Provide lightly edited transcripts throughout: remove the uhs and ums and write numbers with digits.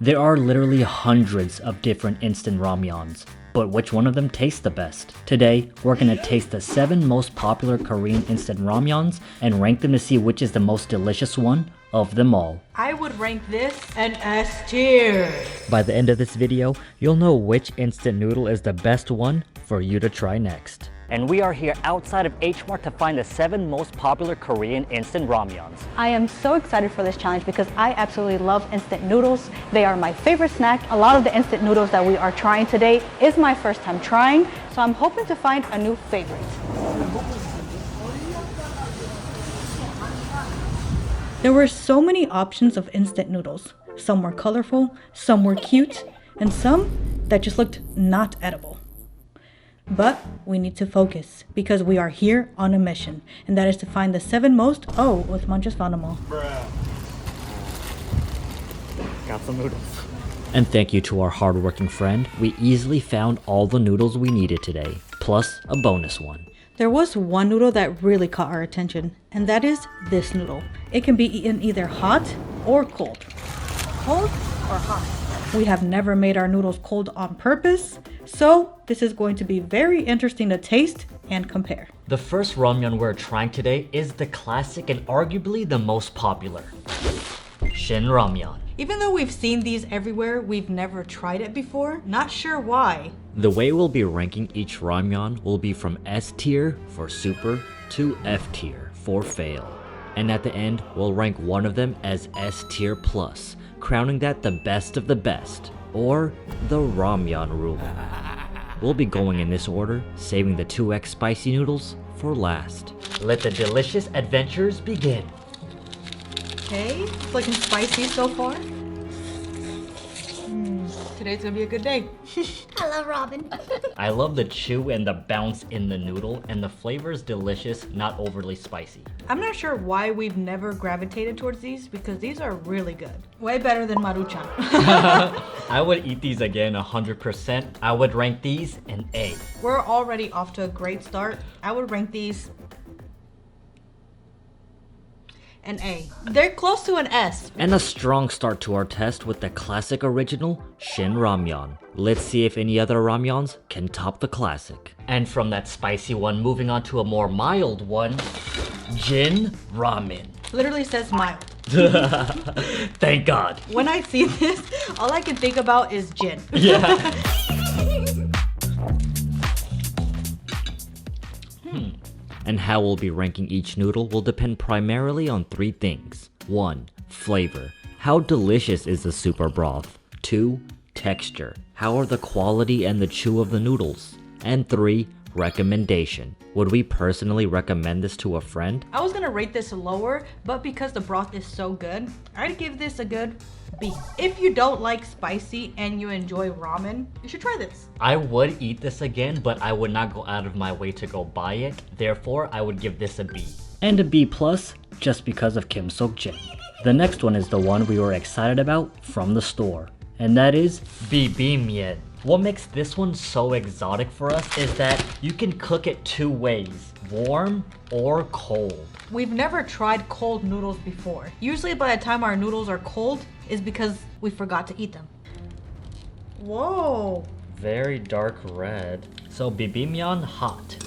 There are literally hundreds of different instant ramyuns, but which one of them tastes the best? Today, we're gonna taste the 7 most popular Korean instant ramyuns and rank them to see which is the most delicious one of them all. I would rank this an S tier. By the end of this video, you'll know which instant noodle is the best one for you to try next. And we are here outside of H Mart to find the 7 most popular Korean instant ramyuns. I am so excited for this challenge because I absolutely love instant noodles. They are my favorite snack. A lot of the instant noodles that we are trying today is my first time trying, so I'm hoping to find a new favorite. There were so many options of instant noodles. Some were colorful, some were cute, and some that just looked not edible. But we need to focus because we are here on a mission, and that is to find the 7 most. Oh, Uthman just found them all. Got some noodles. And thank you to our hardworking friend, we easily found all the noodles we needed today, plus a bonus one. There was one noodle that really caught our attention, and that is this noodle. It can be eaten either hot or cold. Cold or hot. We have never made our noodles cold on purpose, so this is going to be very interesting to taste and compare. The first ramyun we're trying today is the classic and arguably the most popular, Shin Ramyun. Even though we've seen these everywhere, we've never tried it before. Not sure why. The way we'll be ranking each ramyun will be from S tier for super to F tier for fail. And at the end, we'll rank one of them as S tier plus, crowning that the best of the best, or the ramyun rule. We'll be going in this order, saving the 2x spicy noodles for last. Let the delicious adventures begin. Okay, it's looking spicy so far. Today's gonna be a good day. Hello, Robin. I love the chew and the bounce in the noodle, and the flavor is delicious, not overly spicy. I'm not sure why we've never gravitated towards these because these are really good. Way better than Maruchan. I would eat these again 100%. I would rank these an A. We're already off to a great start. I would rank these an A. They're close to an S. And a strong start to our test with the classic original Shin Ramyun. Let's see if any other ramyuns can top the classic. And from that spicy one, moving on to a more mild one, Jin Ramen. Literally says mild. Thank God. When I see this, all I can think about is gin. Yeah. And how we'll be ranking each noodle will depend primarily on 3 things. 1. Flavor. How delicious is the super broth? 2. Texture. How are the quality and the chew of the noodles? And 3. Recommendation. Would we personally recommend this to a friend? I was gonna rate this lower, but because the broth is so good, I'd give this a good B. If you don't like spicy and you enjoy ramen, you should try this. I would eat this again, but I would not go out of my way to go buy it. Therefore, I would give this a B. And a B plus, just because of Kim Sok-jin. The next one is the one we were excited about from the store, and that is Bibimmen. What makes this one so exotic for us is that you can cook it 2 ways, warm or cold. We've never tried cold noodles before. Usually by the time our noodles are cold is because we forgot to eat them. Whoa. Very dark red. So Bibimmen hot.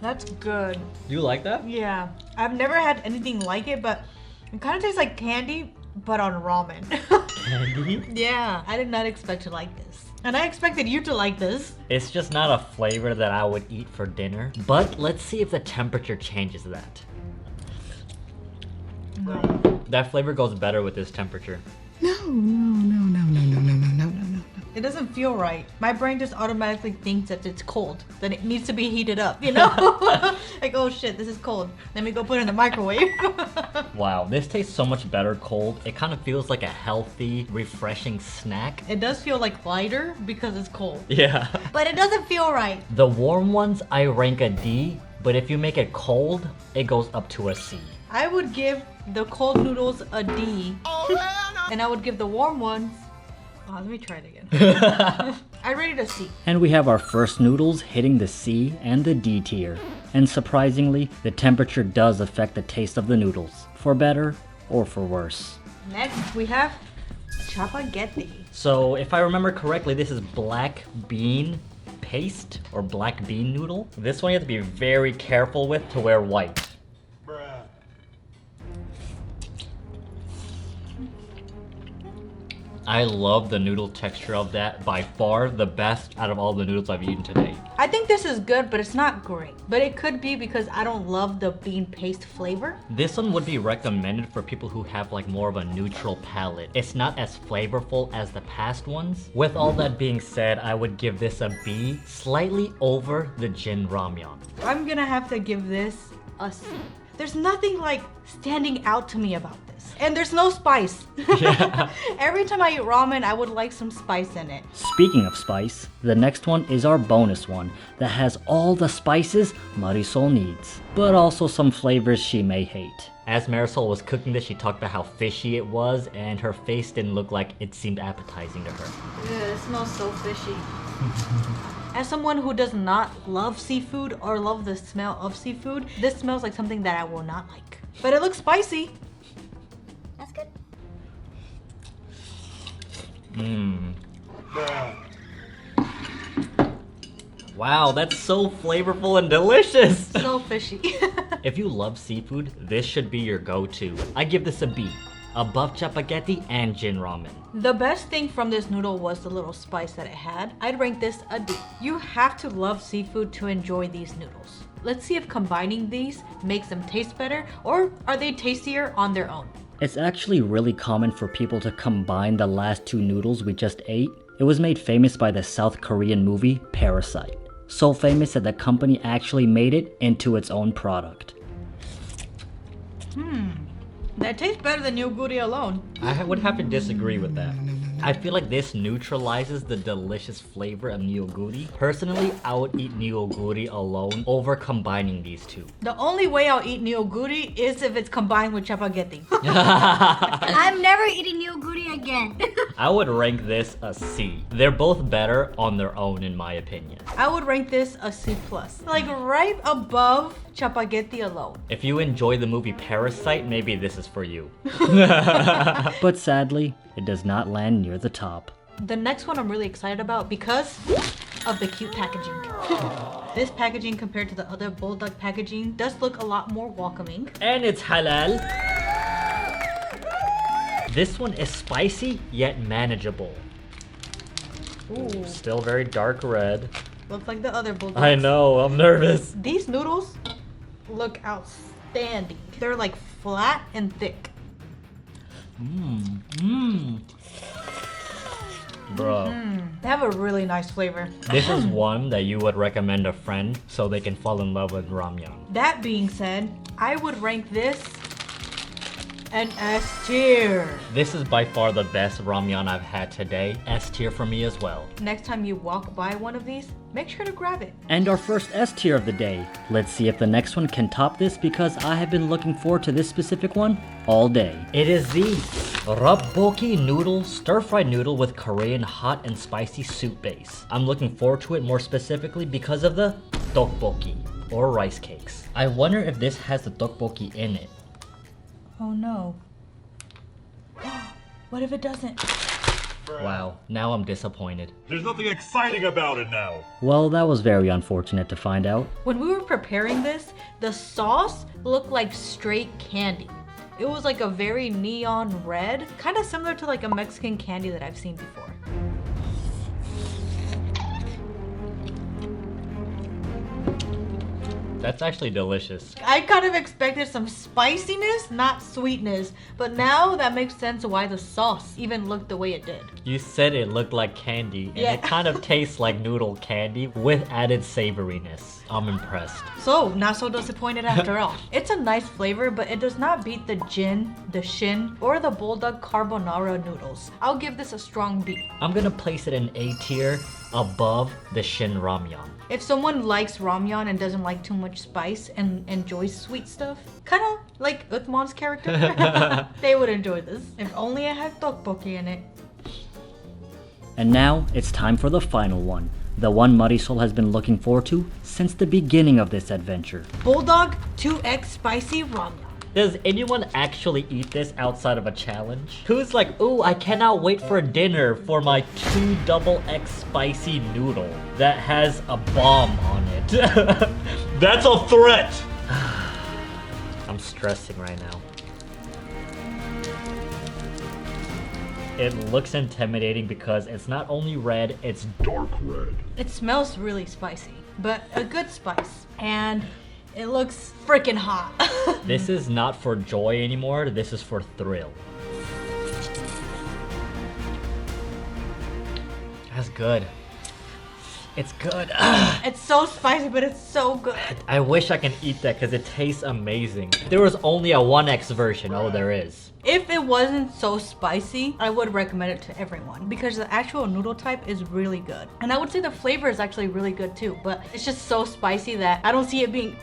That's good. You like that? Yeah. I've never had anything like it, but it kind of tastes like candy, but on ramen. Candy? Yeah. I did not expect to like this. And I expected you to like this. It's just not a flavor that I would eat for dinner. But let's see if the temperature changes that. No. That flavor goes better with this temperature. No. It doesn't feel right. My brain just automatically thinks that it's cold, that it needs to be heated up, you know? Like, oh shit, this is cold. Let me go put it in the microwave. Wow, this tastes so much better cold. It kind of feels like a healthy, refreshing snack. It does feel like lighter because it's cold. Yeah. But it doesn't feel right. The warm ones, I rank a D, but if you make it cold, it goes up to a C. I would give the cold noodles a D. And I would give the warm ones... Oh, let me try it again. I rated a C. And we have our first noodles hitting the C and the D tier. And surprisingly, the temperature does affect the taste of the noodles, for better or for worse. Next, we have Chapagetti. So if I remember correctly, this is black bean paste or black bean noodle. This one you have to be very careful with to wear white. I love the noodle texture of that. By far the best out of all the noodles I've eaten today. I think this is good, but it's not great. But it could be because I don't love the bean paste flavor. This one would be recommended for people who have like more of a neutral palate. It's not as flavorful as the past ones. With all that being said, I would give this a B, slightly over the Jin Ramyun. I'm gonna have to give this a C. There's nothing like standing out to me about this. And there's no spice. Yeah. Every time I eat ramen, I would like some spice in it. Speaking of spice, the next one is our bonus one that has all the spices Marisol needs, but also some flavors she may hate. As Marisol was cooking this, she talked about how fishy it was, and her face didn't look like it seemed appetizing to her. Yeah, it smells so fishy. As someone who does not love seafood or love the smell of seafood, this smells like something that I will not like. But it looks spicy. That's good. Mmm. Wow, that's so flavorful and delicious. So fishy. If you love seafood, this should be your go-to. I give this a B, above Chapagetti and Jin Ramen. The best thing from this noodle was the little spice that it had. I'd rank this a D. You have to love seafood to enjoy these noodles. Let's see if combining these makes them taste better, or are they tastier on their own? It's actually really common for people to combine the last two noodles we just ate. It was made famous by the South Korean movie Parasite. So famous that the company actually made it into its own product. That tastes better than Yoguri alone. I would have to disagree with that. I feel like this neutralizes the delicious flavor of niyoguri. Personally, I would eat niyoguri alone over combining these two. The only way I'll eat niyoguri is if it's combined with chapagetti. I'm never eating niyoguri again. I would rank this a C. They're both better on their own in my opinion. I would rank this a C+. Like right above chapagetti alone. If you enjoy the movie Parasite, maybe this is for you. But sadly, it does not land near the top. The next one I'm really excited about because of the cute packaging. This packaging compared to the other Buldak packaging does look a lot more welcoming. And it's halal. This one is spicy yet manageable. Ooh, Still very dark red. looks like the other Buldaks. I know, I'm nervous. These noodles look outstanding. They're like flat and thick. Bro, They have a really nice flavor. this is one that you would recommend a friend so they can fall in love with ramyun. That being said, I would rank this an S tier. This is by far the best ramyun I've had today. S tier for me as well. Next time you walk by one of these, make sure to grab it. And our first S tier of the day. Let's see if the next one can top this because I have been looking forward to this specific one all day. It is the Rabokki Noodle, stir-fried noodle with Korean hot and spicy soup base. I'm looking forward to it more specifically because of the tteokbokki, or rice cakes. I wonder if this has the tteokbokki in it. Oh no. What if it doesn't? Wow, now I'm disappointed. There's nothing exciting about it now. Well, that was very unfortunate to find out. When we were preparing this, the sauce looked like straight candy. It was like a very neon red, kind of similar to like a Mexican candy that I've seen before. That's actually delicious. I kind of expected some spiciness, not sweetness, but now that makes sense why the sauce even looked the way it did. You said it looked like candy, and Yeah. it kind of tastes like noodle candy with added savoriness. I'm impressed. So, not so disappointed after all. It's a nice flavor, but it does not beat the Jin, the Shin, or the Buldak Carbonara noodles. I'll give this a strong B. I'm gonna place it in A tier above the Shin Ramyun. If someone likes ramyun and doesn't like too much spice and enjoys sweet stuff, kind of like Uthman's character, they would enjoy this. If only it had tteokbokki in it. And now it's time for the final one. The one Marisol has been looking forward to since the beginning of this adventure. Bulldog 2X Spicy Ramyun. Does anyone actually eat this outside of a challenge? Who's like, ooh, I cannot wait for dinner for my 2 XX spicy noodle that has a bomb on it? That's a threat! I'm stressing right now. It looks intimidating because it's not only red, it's Dark red. It smells really spicy, but a good spice. And it looks freaking hot. This is not for joy anymore, this is for thrill. That's good. It's good. It's so spicy, but it's so good. I wish I can eat that because it tastes amazing. There was only a 1X version. Oh, there is. If it wasn't so spicy, I would recommend it to everyone because the actual noodle type is really good. And I would say the flavor is actually really good too, but it's just so spicy that I don't see it being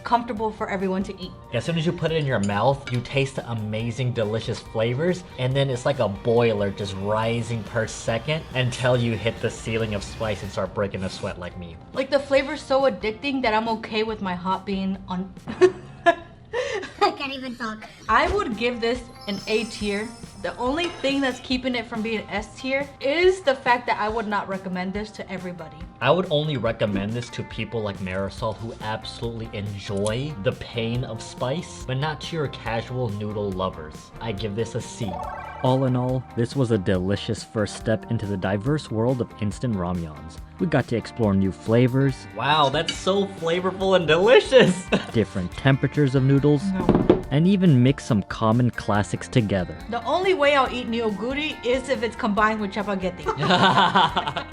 comfortable for everyone to eat. As soon as you put it in your mouth, you taste the amazing, delicious flavors, and then it's like a boiler just rising per second until you hit the ceiling of spice and start breaking a sweat like me. Like the flavor's so addicting that I'm okay with my hot being on. I can't even talk. I would give this an A tier. The only thing that's keeping it from being S tier is the fact that I would not recommend this to everybody. I would only recommend this to people like Marisol who absolutely enjoy the pain of spice, but not to your casual noodle lovers. I give this a C. All in all, this was a delicious first step into the diverse world of instant ramyuns. We got to explore new flavors, Wow, that's so flavorful and delicious! different temperatures of noodles, and even mix some common classics together. The only way I'll eat niyoguri is if it's combined with chapagetti.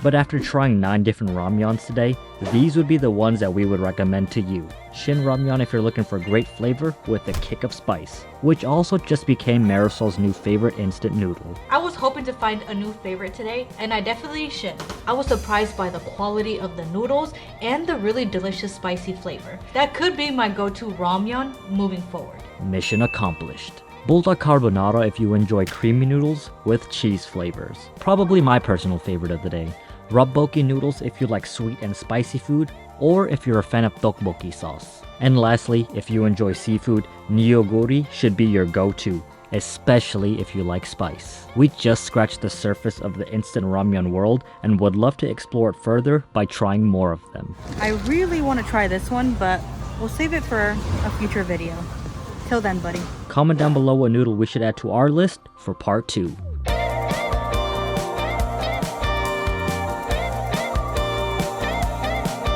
But after trying 9 different ramyuns today, these would be the ones that we would recommend to you. Shin Ramyun if you're looking for great flavor with a kick of spice, which also just became Marisol's new favorite instant noodle. I was hoping to find a new favorite today, and I definitely should. I was surprised by the quality of the noodles and the really delicious spicy flavor. That could be my go-to ramyun moving forward. Mission accomplished. Buldak Carbonara if you enjoy creamy noodles with cheese flavors. Probably my personal favorite of the day. Rabokki Noodles if you like sweet and spicy food, or if you're a fan of tteokbokki sauce. And lastly, if you enjoy seafood, niyoguri should be your go-to, especially if you like spice. We just scratched the surface of the instant ramyun world and would love to explore it further by trying more of them. I really want to try this one, but we'll save it for a future video. Till then, buddy. Comment down below what noodle we should add to our list for part 2.